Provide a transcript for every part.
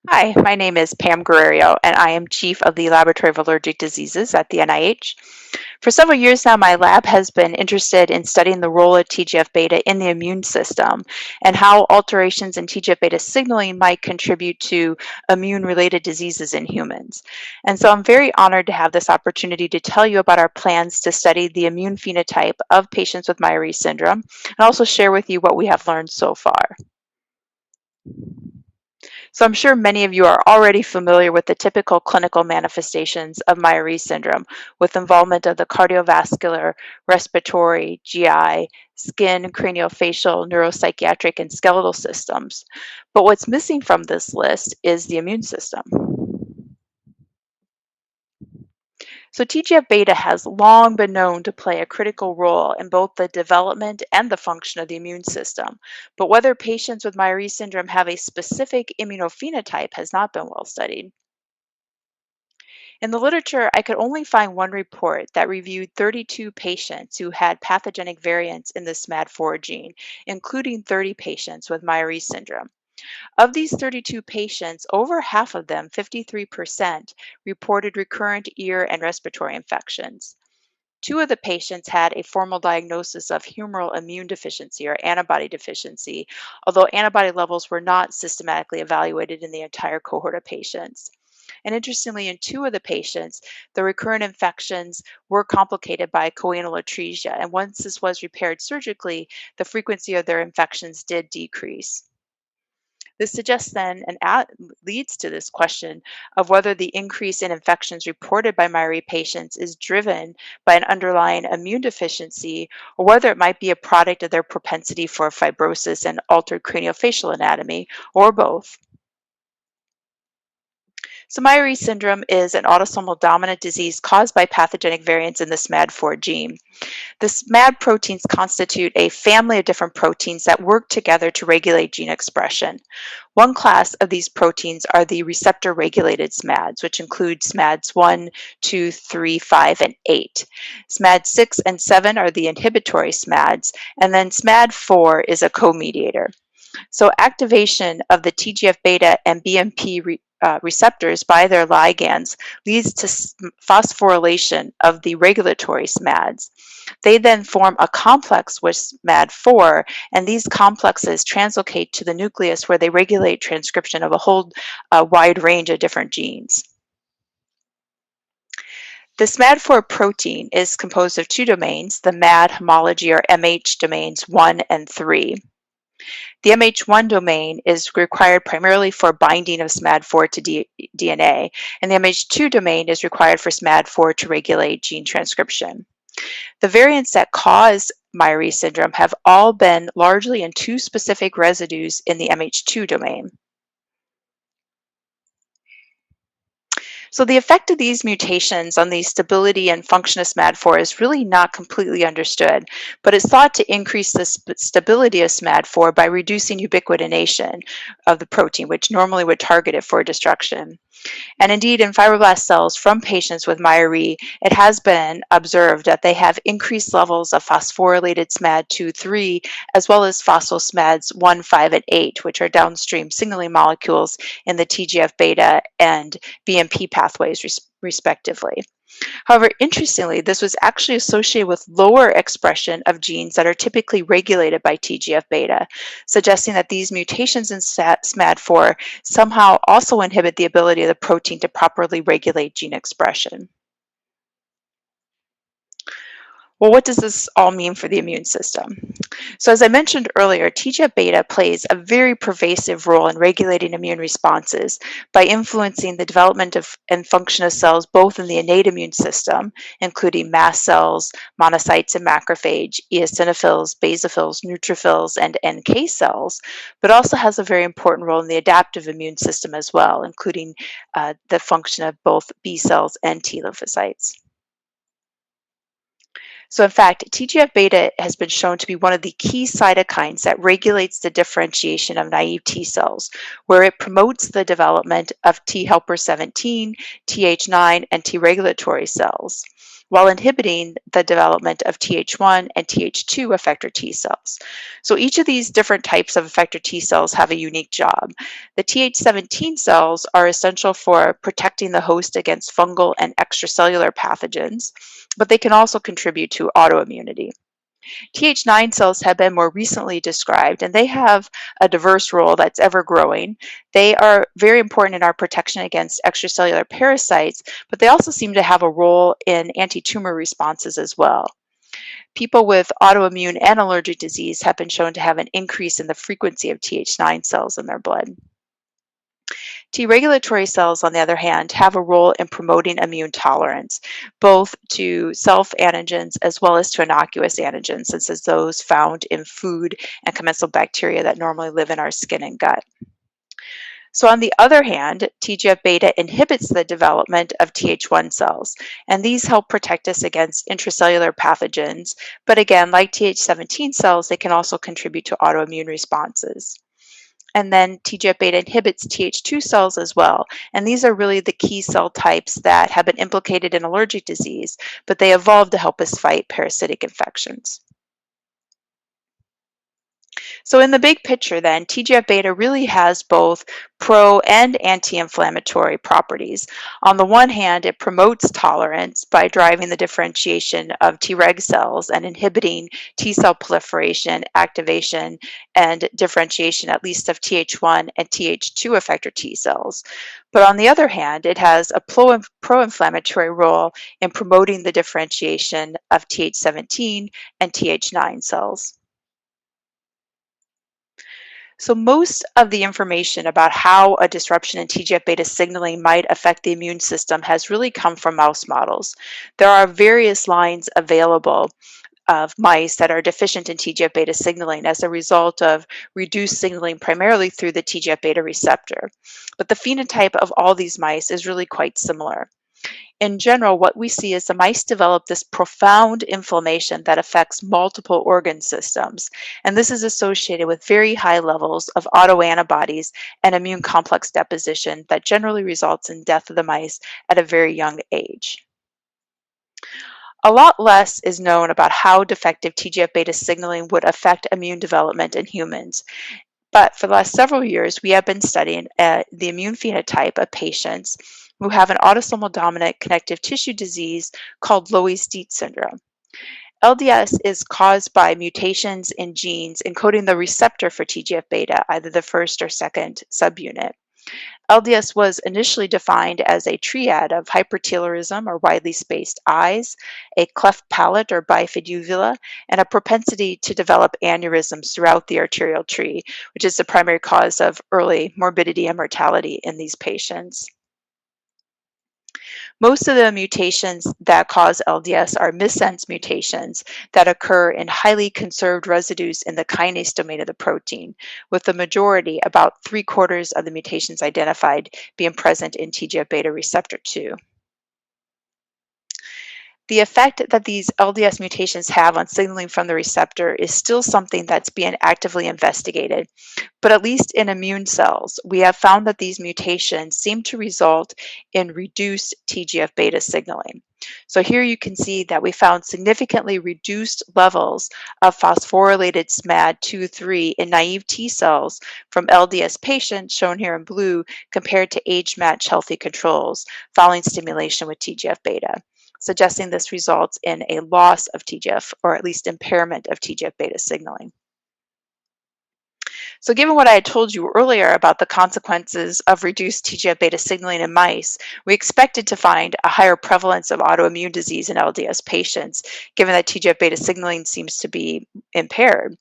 Hi, my name is Pam Guerrerio, and I am Chief of the Laboratory of Allergic Diseases at the NIH. For several years now, my lab has been interested in studying the role of TGF-beta in the immune system and how alterations in TGF-beta signaling might contribute to immune-related diseases in humans. And so I'm very honored to have this opportunity to tell you about our plans to study the immune phenotype of patients with Myhre syndrome and also share with you what we have learned so far. So I'm sure many of you are already familiar with the typical clinical manifestations of Myhre syndrome with involvement of the cardiovascular, respiratory, GI, skin, craniofacial, neuropsychiatric, and skeletal systems. But what's missing from this list is the immune system. So TGF-beta has long been known to play a critical role in both the development and the function of the immune system. But whether patients with Myhre syndrome have a specific immunophenotype has not been well studied. In the literature, I could only find one report that reviewed 32 patients who had pathogenic variants in the SMAD4 gene, including 30 patients with Myhre syndrome. Of these 32 patients, over half of them, 53%, reported recurrent ear and respiratory infections. Two of the patients had a formal diagnosis of humoral immune deficiency or antibody deficiency, although antibody levels were not systematically evaluated in the entire cohort of patients. And interestingly, in two of the patients, the recurrent infections were complicated by choanal atresia. And once this was repaired surgically, the frequency of their infections did decrease. This suggests then and leads to this question of whether the increase in infections reported by Myhre patients is driven by an underlying immune deficiency or whether it might be a product of their propensity for fibrosis and altered craniofacial anatomy or both. So Myhre syndrome is an autosomal dominant disease caused by pathogenic variants in the SMAD4 gene. The SMAD proteins constitute a family of different proteins that work together to regulate gene expression. One class of these proteins are the receptor-regulated SMADs, which include SMADs 1, 2, 3, 5, and 8. SMAD 6 and 7 are the inhibitory SMADs, and then SMAD 4 is a co-mediator. So activation of the TGF-beta and BMP receptors by their ligands leads to phosphorylation of the regulatory SMADs. They then form a complex with SMAD4, and these complexes translocate to the nucleus where they regulate transcription of a whole wide range of different genes. The SMAD4 protein is composed of two domains, the MAD homology or MH domains 1 and 3. The MH1 domain is required primarily for binding of SMAD4 to DNA, and the MH2 domain is required for SMAD4 to regulate gene transcription. The variants that cause Myhre syndrome have all been largely in two specific residues in the MH2 domain. So the effect of these mutations on the stability and function of SMAD4 is really not completely understood, but it's thought to increase the stability of SMAD4 by reducing ubiquitination of the protein, which normally would target it for destruction. And indeed, in fibroblast cells from patients with Myhre, it has been observed that they have increased levels of phosphorylated SMAD2, 3, as well as phosphosmads 1, 5, and 8, which are downstream signaling molecules in the TGF-beta and BMP pathways, respectively. However, interestingly, this was actually associated with lower expression of genes that are typically regulated by TGF-beta, suggesting that these mutations in SMAD4 somehow also inhibit the ability of the protein to properly regulate gene expression. Well, what does this all mean for the immune system? So as I mentioned earlier, TGF-beta plays a very pervasive role in regulating immune responses by influencing the development of and function of cells both in the innate immune system, including mast cells, monocytes and macrophage, eosinophils, basophils, neutrophils, and NK cells, but also has a very important role in the adaptive immune system as well, including the function of both B cells and T lymphocytes. So in fact, TGF-beta has been shown to be one of the key cytokines that regulates the differentiation of naive T cells, where it promotes the development of T helper 17, Th9, and T regulatory cells, while inhibiting the development of Th1 and Th2 effector T cells. So each of these different types of effector T cells have a unique job. The Th17 cells are essential for protecting the host against fungal and extracellular pathogens, but they can also contribute to autoimmunity. Th9 cells have been more recently described, and they have a diverse role that's ever growing. They are very important in our protection against extracellular parasites, but they also seem to have a role in anti-tumor responses as well. People with autoimmune and allergic disease have been shown to have an increase in the frequency of Th9 cells in their blood. T regulatory cells, on the other hand, have a role in promoting immune tolerance, both to self antigens as well as to innocuous antigens, such as those found in food and commensal bacteria that normally live in our skin and gut. So, on the other hand, TGF beta inhibits the development of Th1 cells, and these help protect us against intracellular pathogens. But again, like Th17 cells, they can also contribute to autoimmune responses. And then TGF beta inhibits Th2 cells as well. And these are really the key cell types that have been implicated in allergic disease, but they evolved to help us fight parasitic infections. So in the big picture then, TGF beta really has both pro and anti-inflammatory properties. On the one hand, it promotes tolerance by driving the differentiation of Treg cells and inhibiting T cell proliferation, activation, and differentiation, at least of Th1 and Th2 effector T cells. But on the other hand, it has a pro-inflammatory role in promoting the differentiation of Th17 and Th9 cells. So most of the information about how a disruption in TGF-beta signaling might affect the immune system has really come from mouse models. There are various lines available of mice that are deficient in TGF-beta signaling as a result of reduced signaling primarily through the TGF-beta receptor. But the phenotype of all these mice is really quite similar. In general, what we see is the mice develop this profound inflammation that affects multiple organ systems. And this is associated with very high levels of autoantibodies and immune complex deposition that generally results in death of the mice at a very young age. A lot less is known about how defective TGF-beta signaling would affect immune development in humans. But for the last several years, we have been studying the immune phenotype of patients who have an autosomal dominant connective tissue disease called Loeys-Dietz syndrome. LDS is caused by mutations in genes encoding the receptor for TGF-beta, either the first or second subunit. LDS was initially defined as a triad of hypertelorism or widely spaced eyes, a cleft palate or bifid uvula, and a propensity to develop aneurysms throughout the arterial tree, which is the primary cause of early morbidity and mortality in these patients. Most of the mutations that cause LDS are missense mutations that occur in highly conserved residues in the kinase domain of the protein, with the majority, about 3/4 of the mutations identified, being present in TGF-beta receptor 2. The effect that these LDS mutations have on signaling from the receptor is still something that's being actively investigated. But at least in immune cells, we have found that these mutations seem to result in reduced TGF-beta signaling. So here you can see that we found significantly reduced levels of phosphorylated SMAD2/3 in naive T cells from LDS patients, shown here in blue, compared to age-matched healthy controls following stimulation with TGF-beta, suggesting this results in a loss of TGF, or at least impairment of TGF-beta signaling. So given what I had told you earlier about the consequences of reduced TGF-beta signaling in mice, we expected to find a higher prevalence of autoimmune disease in LDS patients, given that TGF-beta signaling seems to be impaired.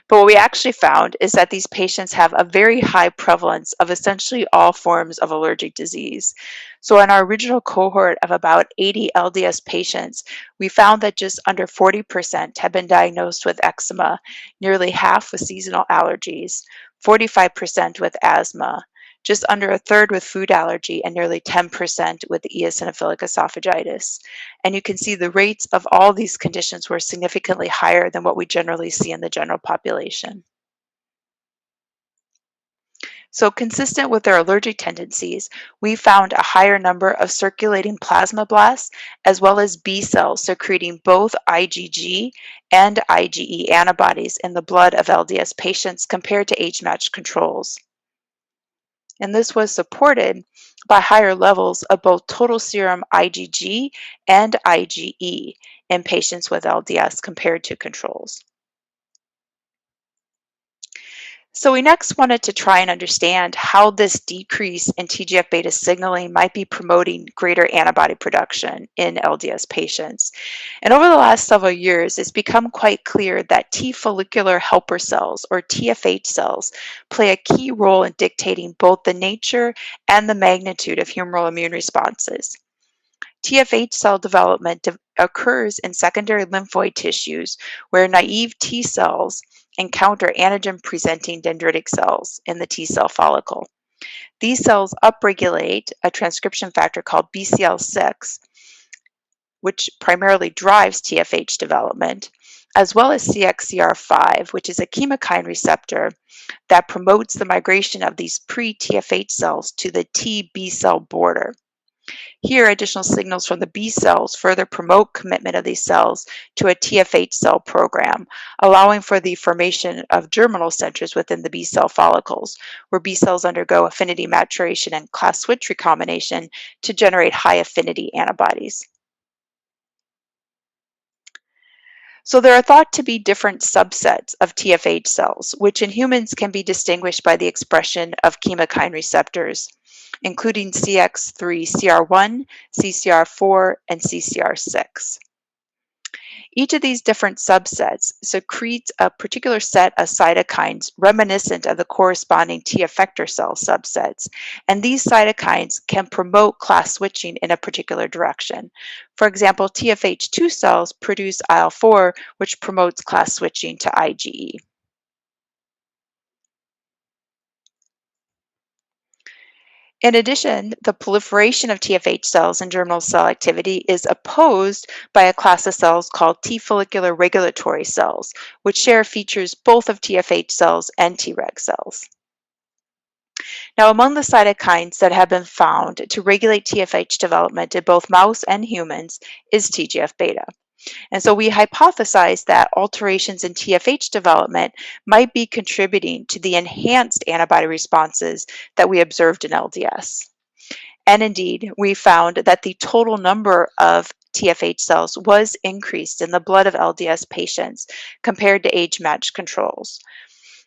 But what we actually found is that these patients have a very high prevalence of essentially all forms of allergic disease. So in our original cohort of about 80 LDS patients, we found that just under 40% had been diagnosed with eczema, nearly half with seasonal allergies, 45% with asthma, just under a third with food allergy, and nearly 10% with eosinophilic esophagitis. And you can see the rates of all these conditions were significantly higher than what we generally see in the general population. So, consistent with their allergic tendencies, we found a higher number of circulating plasmablasts as well as B cells secreting both IgG and IgE antibodies in the blood of LDS patients compared to age-matched controls. And this was supported by higher levels of both total serum IgG and IgE in patients with LDS compared to controls. So we next wanted to try and understand how this decrease in TGF-beta signaling might be promoting greater antibody production in LDS patients. And over the last several years, it's become quite clear that T follicular helper cells, or TFH cells, play a key role in dictating both the nature and the magnitude of humoral immune responses. TFH cell development occurs in secondary lymphoid tissues where naive T cells encounter antigen-presenting dendritic cells in the T cell follicle. These cells upregulate a transcription factor called BCL6, which primarily drives TFH development, as well as CXCR5, which is a chemokine receptor that promotes the migration of these pre-TFH cells to the T B cell border. Here, additional signals from the B cells further promote commitment of these cells to a TFH cell program, allowing for the formation of germinal centers within the B cell follicles, where B cells undergo affinity maturation and class switch recombination to generate high affinity antibodies. So there are thought to be different subsets of TFH cells, which in humans can be distinguished by the expression of chemokine receptors, including CX3CR1, CCR4, and CCR6. Each of these different subsets secretes a particular set of cytokines reminiscent of the corresponding T effector cell subsets, and these cytokines can promote class switching in a particular direction. For example, TFH2 cells produce IL-4, which promotes class switching to IgE. In addition, the proliferation of TFH cells and germinal cell activity is opposed by a class of cells called T follicular regulatory cells, which share features both of TFH cells and Treg cells. Now, among the cytokines that have been found to regulate TFH development in both mouse and humans is TGF-beta. And so we hypothesized that alterations in TFH development might be contributing to the enhanced antibody responses that we observed in LDS. And indeed, we found that the total number of TFH cells was increased in the blood of LDS patients compared to age-matched controls.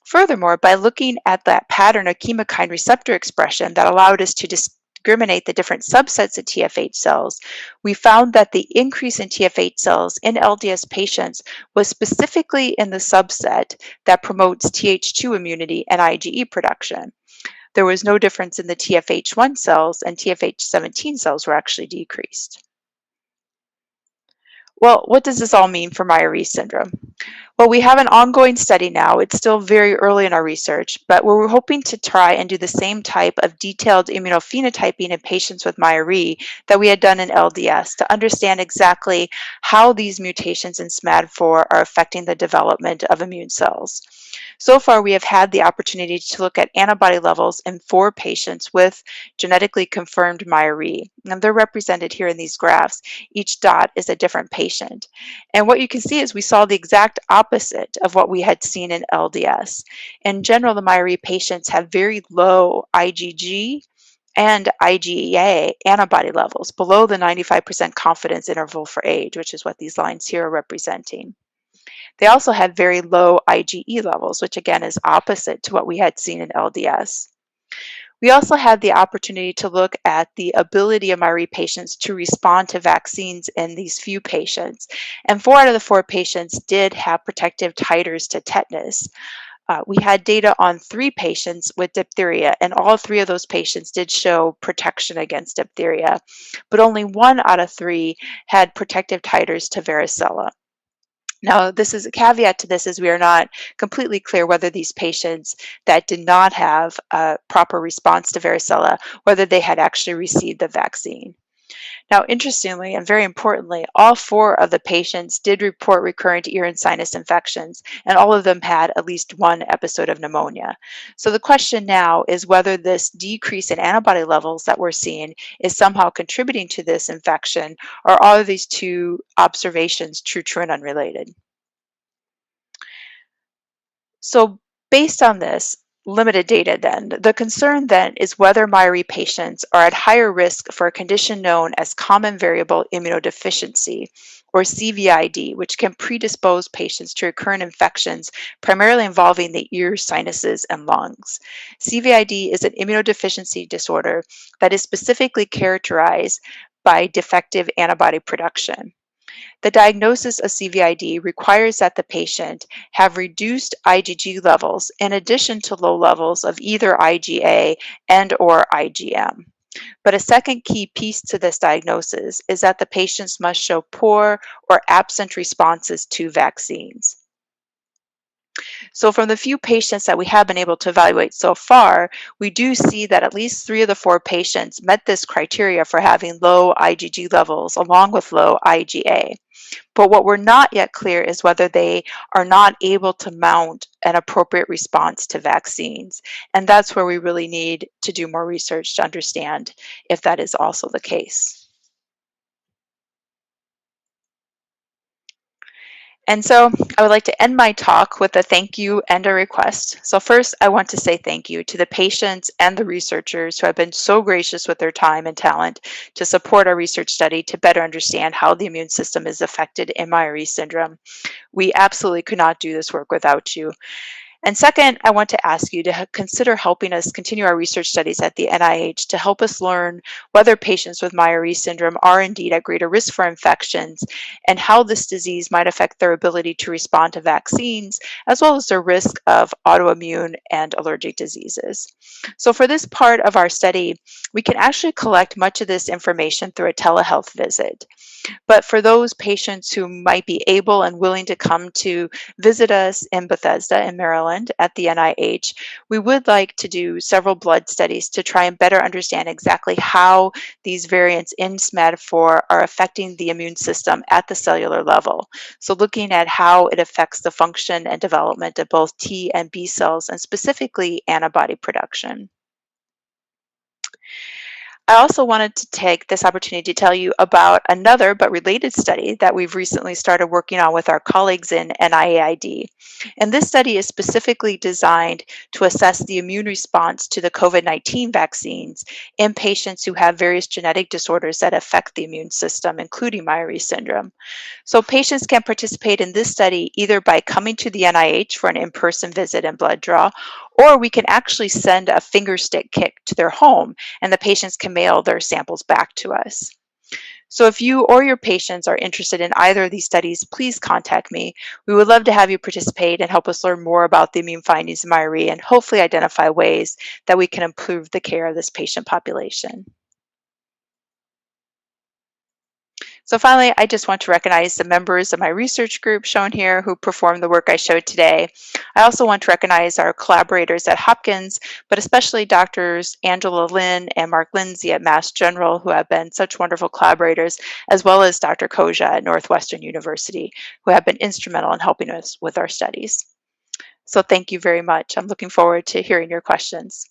Furthermore, by looking at that pattern of chemokine receptor expression that allowed us to discriminate the different subsets of TFH cells, we found that the increase in TFH cells in LDS patients was specifically in the subset that promotes Th2 immunity and IgE production. There was no difference in the TFH1 cells, and TFH17 cells were actually decreased. Well, what does this all mean for Myrie syndrome? Well, we have an ongoing study now. It's still very early in our research, but we're hoping to try and do the same type of detailed immunophenotyping in patients with Myrie that we had done in LDS to understand exactly how these mutations in SMAD4 are affecting the development of immune cells. So far, we have had the opportunity to look at antibody levels in 4 patients with genetically confirmed Myrie, and they're represented here in these graphs. Each dot is a different patient. And what you can see is we saw the exact opposite of what we had seen in LDS. In general, the Myrie patients have very low IgG and IgA antibody levels below the 95% confidence interval for age, which is what these lines here are representing. They also had very low IgE levels, which again is opposite to what we had seen in LDS. We also had the opportunity to look at the ability of Myrie patients to respond to vaccines in these few patients. And 4 out of the 4 patients did have protective titers to tetanus. We had data on 3 patients with diphtheria, and all 3 of those patients did show protection against diphtheria, but only 1 out of 3 had protective titers to varicella. Now, this is a caveat to this is we are not completely clear whether these patients that did not have a proper response to varicella, whether they had actually received the vaccine. Now, interestingly and very importantly, all four of the patients did report recurrent ear and sinus infections, and all of them had at least one episode of pneumonia. So the question now is whether this decrease in antibody levels that we're seeing is somehow contributing to this infection, or are these two observations true and unrelated? So, based on this limited data, then, the concern then is whether MyRE patients are at higher risk for a condition known as common variable immunodeficiency, or CVID, which can predispose patients to recurrent infections primarily involving the ears, sinuses, and lungs. CVID is an immunodeficiency disorder that is specifically characterized by defective antibody production. The diagnosis of CVID requires that the patient have reduced IgG levels in addition to low levels of either IgA and or IgM. But a second key piece to this diagnosis is that the patients must show poor or absent responses to vaccines. So from the few patients that we have been able to evaluate so far, we do see that at least 3 of the 4 patients met this criteria for having low IgG levels along with low IgA. But what we're not yet clear is whether they are not able to mount an appropriate response to vaccines. And that's where we really need to do more research to understand if that is also the case. And so I would like to end my talk with a thank you and a request. So first, I want to say thank you to the patients and the researchers who have been so gracious with their time and talent to support our research study to better understand how the immune system is affected in Myrie syndrome. We absolutely could not do this work without you. And second, I want to ask you to consider helping us continue our research studies at the NIH to help us learn whether patients with Myrie syndrome are indeed at greater risk for infections and how this disease might affect their ability to respond to vaccines, as well as their risk of autoimmune and allergic diseases. So for this part of our study, we can actually collect much of this information through a telehealth visit. But for those patients who might be able and willing to come to visit us in Bethesda in Maryland at the NIH, we would like to do several blood studies to try and better understand exactly how these variants in SMAD4 are affecting the immune system at the cellular level. So looking at how it affects the function and development of both T and B cells, and specifically antibody production. I also wanted to take this opportunity to tell you about another but related study that we've recently started working on with our colleagues in NIAID. And this study is specifically designed to assess the immune response to the COVID-19 vaccines in patients who have various genetic disorders that affect the immune system, including Myrie syndrome. So patients can participate in this study either by coming to the NIH for an in-person visit and blood draw, or we can actually send a finger stick kit to their home and the patients can mail their samples back to us. So if you or your patients are interested in either of these studies, please contact me. We would love to have you participate and help us learn more about the immune findings of Myrie and hopefully identify ways that we can improve the care of this patient population. So finally, I just want to recognize the members of my research group shown here who performed the work I showed today. I also want to recognize our collaborators at Hopkins, but especially Doctors Angela Lin and Mark Lindsay at Mass General, who have been such wonderful collaborators, as well as Dr. Koja at Northwestern University, who have been instrumental in helping us with our studies. So thank you very much. I'm looking forward to hearing your questions.